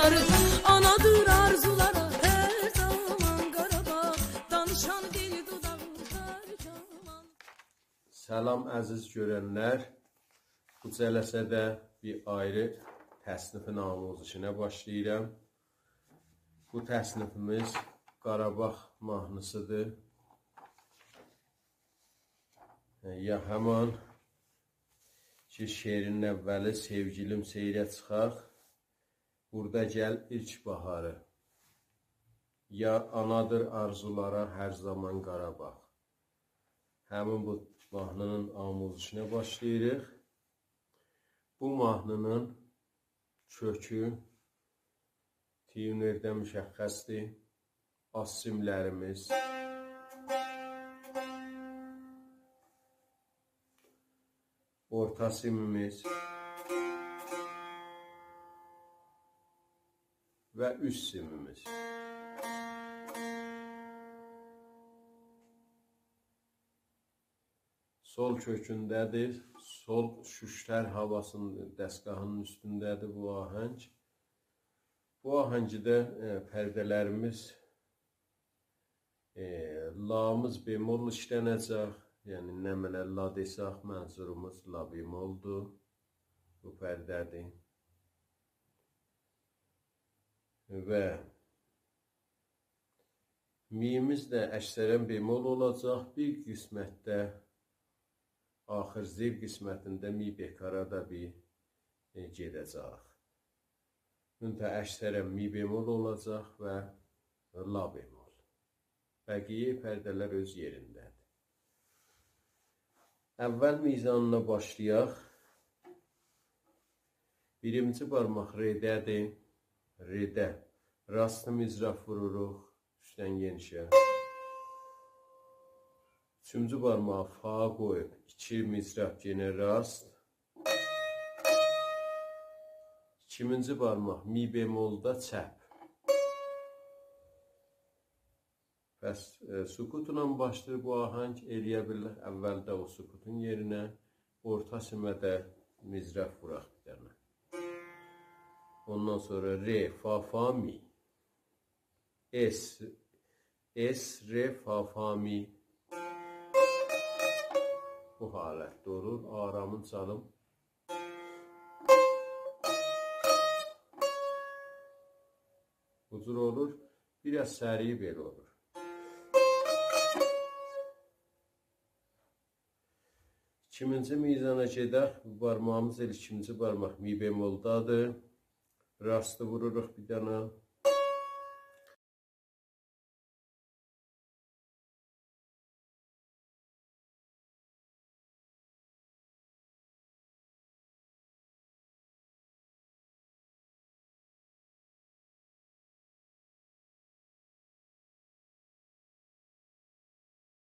dağları. Anadır arzulara her zaman Qarabağ, danışan dil dudağı tərcüman. Salam əziz görənlər. Bu cələsədə bir ayrı təsnifin amuzişinə başlayıram. Bu təsnifimiz Qarabağ mahnısıdır. Ya həman ki, şeirin əvvəli sevgilim seyrə çıxaq, burada gəl ilk baharı. Ya anadır arzulara hər zaman Qarabağ. Həmin bu mahnının amuzişinə başlayırıq. Bu mahnının kökü tiyunerdə müşəxxəsdir. Az simlərimiz, orta simimiz və üst simimiz. Sol kökündədir, sol şüştər havasının dəstgahının üstündədir bu ahəng. Bu ahəngdə pərdələrimiz lamız bemol işlənəcək. Yəni, nə mənə la desaq, mənzurumuz la bemoldur. Bu pərdədir. Və miyimiz də əksərən bemol olacaq. Bir qismətdə, axır zil qismətində mi bekara da bir gedəcək. Müntə əksərən mi bemol olacaq və la bemol. Bəqiyə pərdələr öz yerindədir. Əvvəl mizanına başlayaq. Birinci barmaq redədir. Redə. Rastı mizraf vururuq. Üstdən genişə. Üçüncü barmağı fa qoyub. 2 mizraf yenə rast. İkinci barmaq mi bemolda çəp. Bəs sukutla başlayır bu ahəng, eləyə bilir əvvəldə o sukutun yerinə, orta simədə mizraf vuraq bir dənə. Ondan sonra re, fa, fa, mi. Es, re, fa, fa, mi. Bu halətdə olur, aramın çalım. Bu cür olur, biraz səri belə olur. İkinci mizana gedək, barmağımız el ikinci barmaq mi bemoldadır. Rastı vururuq bir dənə.